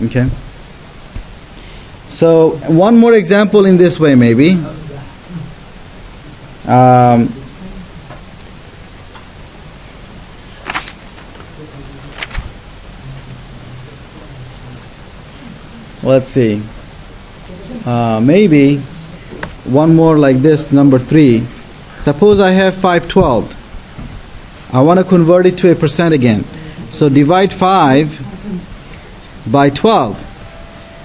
Okay. So one more example in this way, maybe. Let's see. Maybe one more like this, number 3. Suppose I have 512. I want to convert it to a percent again. So divide 5 by 12.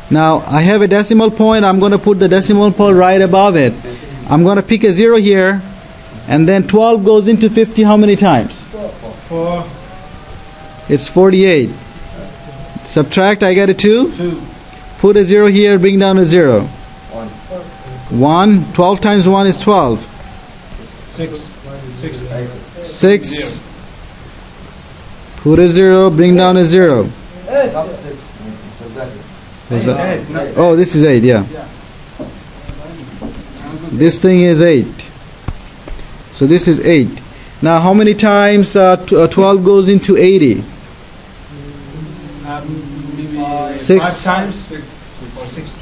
Now I have a decimal point. I'm going to put the decimal point right above it. I'm going to pick a 0 here, and then 12 goes into 50 how many times? 4. It's 48. Subtract, I get a 2. 2. Put a 0 here, bring down a 0. 1. 1. 12 times 1 is 12. 6. 6. Put a 0, bring down a 0. What's that? Oh, this is 8, yeah. This thing is 8. So this is 8. Now how many times 12 goes into 80? Maybe 6 times or 6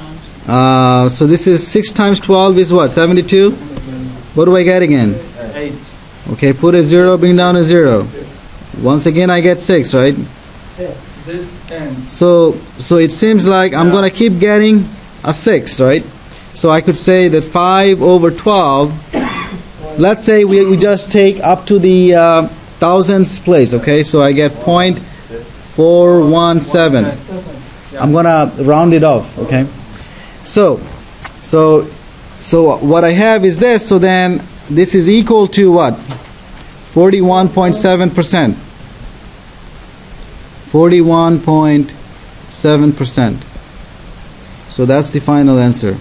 times. So this is 6 times 12 is what? 72? What do I get again? 8. Okay, put a 0, bring down a 0. Once again I get 6, right? This ends. So it seems like I'm going to keep getting a 6, right? So I could say that 5 over 12, let's say we just take up to the thousandths place, okay? So I get 0.417. I'm going to round it off, okay? So what I have is this, so then this is equal to what? 41.7%. 41.7%. So that's the final answer.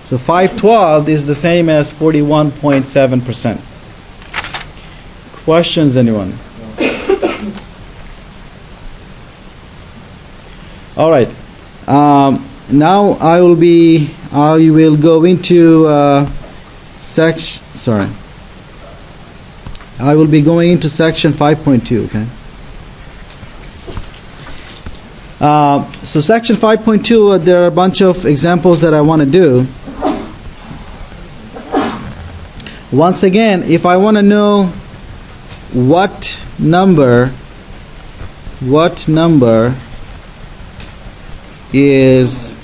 So 512 is the same as 41.7%. Questions, anyone? All right. Now I will go into I will be going into section 5.2. Okay. So section 5.2, there are a bunch of examples that I want to do. Once again, if I want to know what number is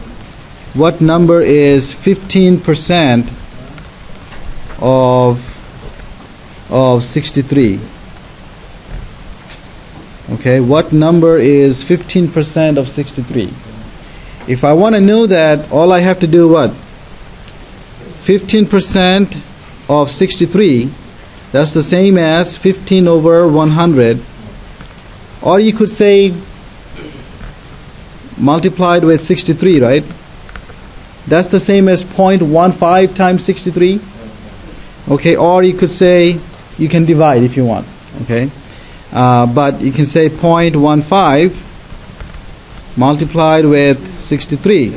15% of 63? Okay, what number is 15% of 63? If I want to know that, all I have to do what? 15% of 63, that's the same as 15 over 100. Or you could say multiplied with 63, right? That's the same as 0.15 times 63. Okay, or you could say, you can divide if you want, okay? But you can say 0.15 multiplied with 63.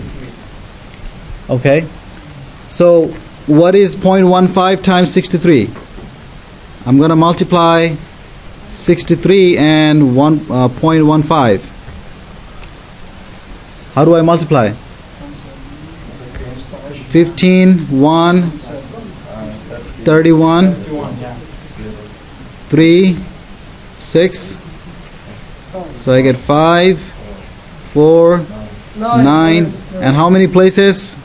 Okay? So what is 0.15 times 63? I'm going to multiply 63 and 0.15. How do I multiply? 15, 1, 31, 3, 6. So I get 5, 4, 9, and how many places?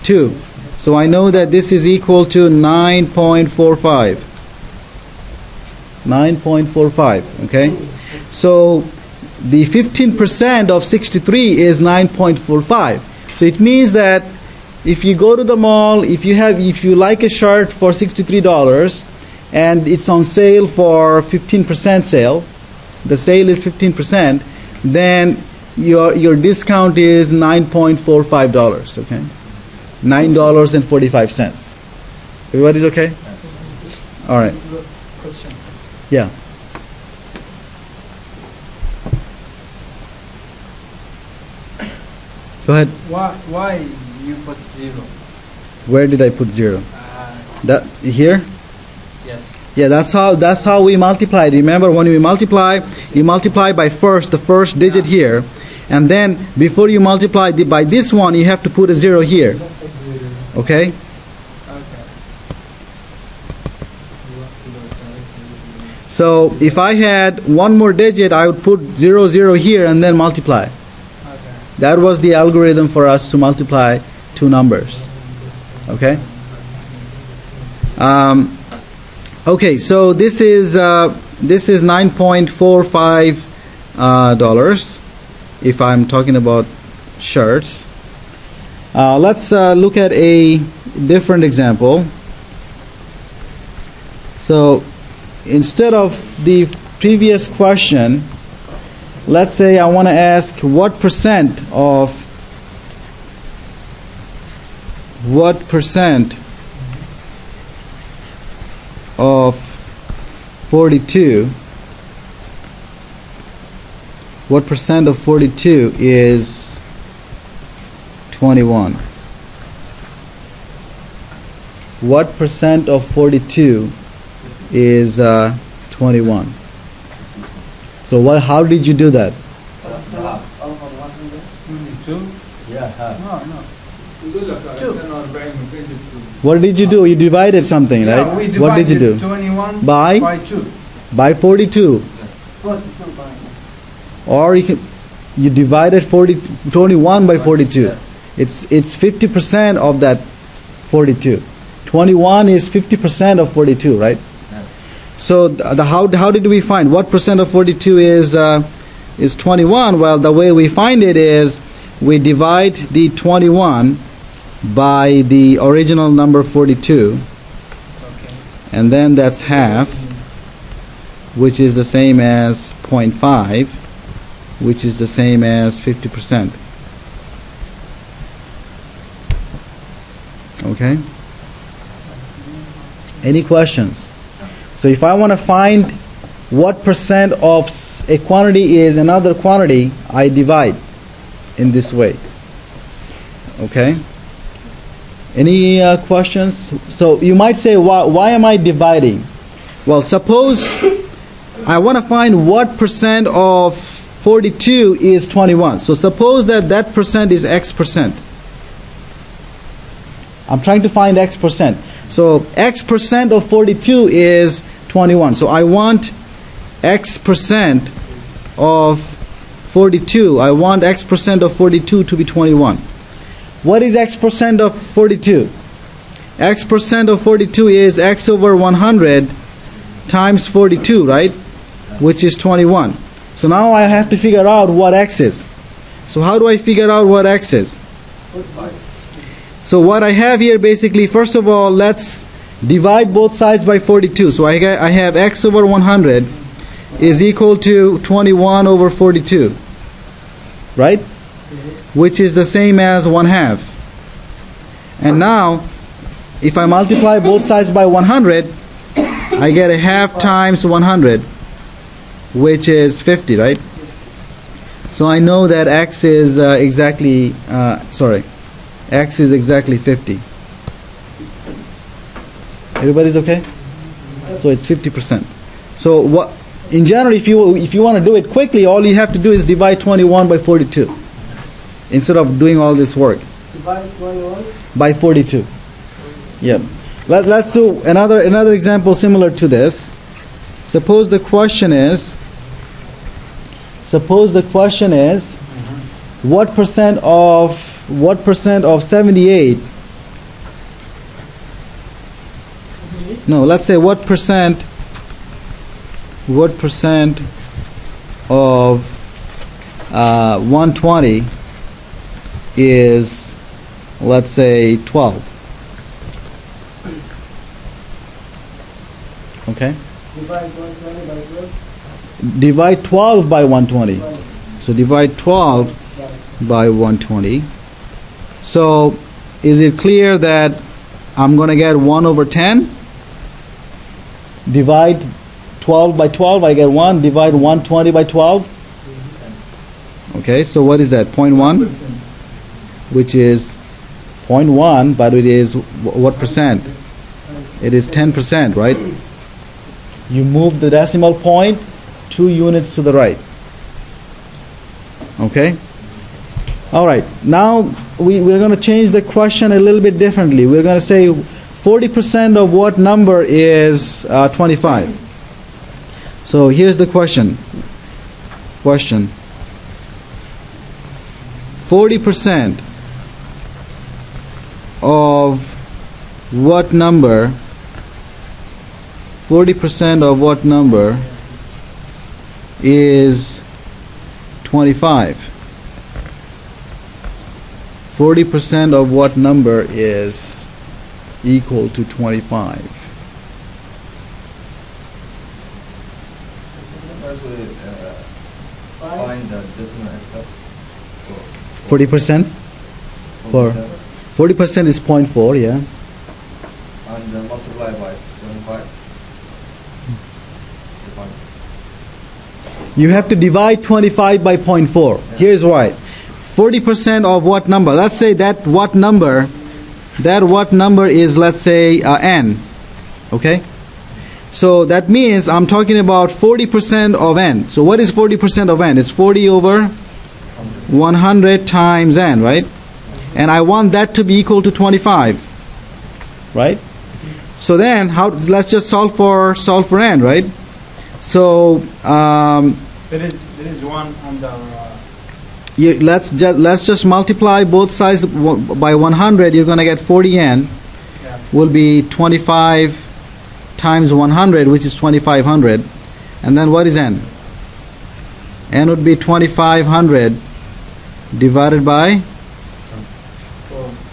2. So I know that this is equal to 9.45. 9.45, okay? So the 15% of 63 is 9.45. So it means that if you go to the mall, if you like a shirt for $63 and it's on sale for 15% sale, the sale is 15%, then your discount is $9.45, okay? $9.45. Everybody's okay? All right. Question. Yeah. Go ahead. Why you put 0? Where did I put 0? That here? Yes. Yeah, that's how we multiply. Remember, when we multiply, you multiply by the first digit here, And then before you multiply by this one, you have to put a 0 here. Okay? Okay. So if I had one more digit, I would put 0, 0 here and then multiply. Okay. That was the algorithm for us to multiply two numbers. Okay? Okay, so this is $9.45 dollars if I'm talking about shirts. Let's look at a different example. So instead of the previous question, let's say I want to ask what percent of 42, what percent of 42 is 21? What percent of 42 is 21? So how did you do that? 2? Yeah, half. No. What did you do? You divided something, right? Yeah, we What did you do? 21 By 2. By 42. 42 by Or you divided 21 by 42. It's 50% of that 42. 21 is 50% of 42, right? So how did we find what percent of 42 is 21? Well, the way we find it is we divide the 21 by the original number 42, Okay. and then that's half, which is the same as 0.5, which is the same as 50%. Okay? Any questions? So if I want to find what percent of a quantity is another quantity, I divide in this way. Okay? Any questions? So you might say, why am I dividing? Well, suppose I want to find what percent of 42 is 21. So suppose that percent is X percent. I'm trying to find X percent. So X percent of 42 is 21. So I want X percent of 42. I want X percent of 42 to be 21. What is X percent of 42? X percent of 42 is X over 100 times 42, right? Which is 21. So now I have to figure out what X is. So how do I figure out what X is? So what I have here basically, first of all, let's divide both sides by 42. So I have X over 100 is equal to 21 over 42, right? Which is the same as 1/2. And now, if I multiply both sides by 100, I get a half times 100, which is 50, right? So I know that X is X is exactly 50. Everybody's okay? So it's 50%. So what? In general, if you want to do it quickly, all you have to do is divide 21 by 42. Instead of doing all this work. Divide 21 by 42. Yep. Let's do another example similar to this. Suppose the question is what percent of 78? No, let's say what percent of 120 is, let's say, 12. Okay? divide 120 by 12. Divide 12 by 120. So divide 12 by 120. So is it clear that I'm going to get 1 over 10? Divide 12 by 12, I get 1. Divide 120 by 12. Okay, so what is that? 0.1? Which is 0.1, but it is what percent? It is 10%, right? You move the decimal point 2 units to the right. Okay? All right, now we're going to change the question a little bit differently. We're going to say 40% of what number is 25? So here's the question. 40% of what number? 40% of what number is 25? 40% of what number is equal to 25? First we find the decimal factor. 40%? For 40% is 0.4, yeah. And multiply by 25. You have to divide 25 by 0.4. Here's why. 40% of what number? Let's say that what number is, let's say, n. Okay? So that means I'm talking about 40% of n. So what is 40% of n? It's 40 over 100 times n, right? And I want that to be equal to 25. Right? So then let's just solve for n, right? So there is one under. let's just multiply both sides by 100. You're going to get 40n. Yeah. Will be 25 times 100, which is 2500. And then what is n? N would be 2500 divided by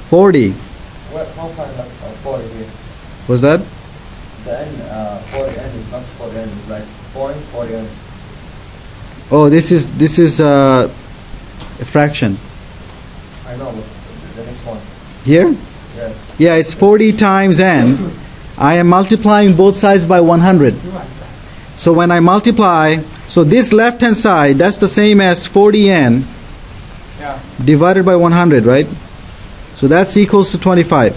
40. What, how find that 40 here? Was that? The n, 40n is not 40n, it's like 0.40n. Oh, this is a fraction. I know, but the next one. Here? Yes. Yeah, it's 40 times n. I am multiplying both sides by 100. So when I multiply, so this left hand side, that's the same as 40n Yeah. divided by 100, right? So that's equals to 25.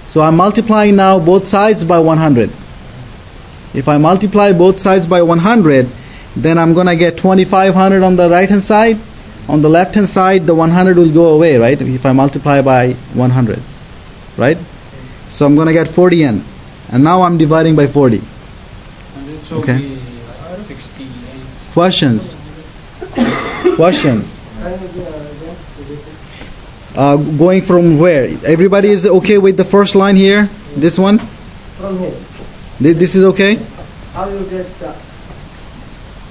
So I'm multiplying now both sides by 100. If I multiply both sides by 100, then I'm going to get 2500 on the right hand side. On the left hand side, the 100 will go away, right? If I multiply by 100, right? So I'm going to get 40n. And now I'm dividing by 40. And it should Okay. be 68. Questions? Questions? Going from where? Everybody is okay with the first line here? This one? From here. This is okay? How you get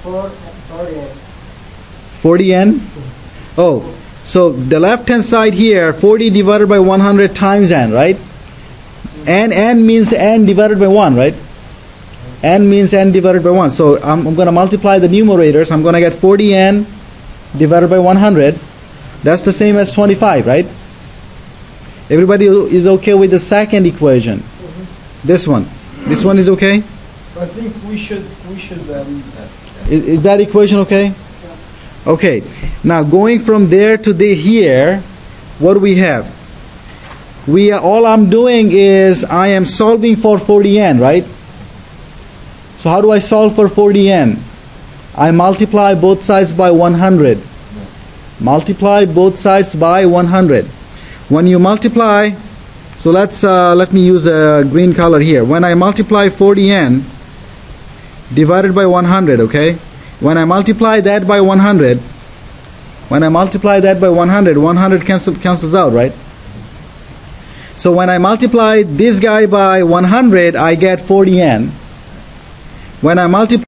40n? 40n? Oh, so the left hand side here, 40 divided by 100 times n, right? N means n divided by 1, right? N means n divided by 1. So I'm going to multiply the numerators. I'm going to get 40n divided by 100. That's the same as 25, right? Everybody is okay with the second equation? This one. This one is okay? I think we should Is that equation okay? Okay. Now going from there to here, what do we have? All I'm doing is I am solving for 40n, right? So how do I solve for 40n? I multiply both sides by 100. Multiply both sides by 100. When you multiply, so let me use a green color here. When I multiply 40n divided by 100, okay? When I multiply that by 100, 100 cancels out, right? So when I multiply this guy by 100, I get 40n. When I multiply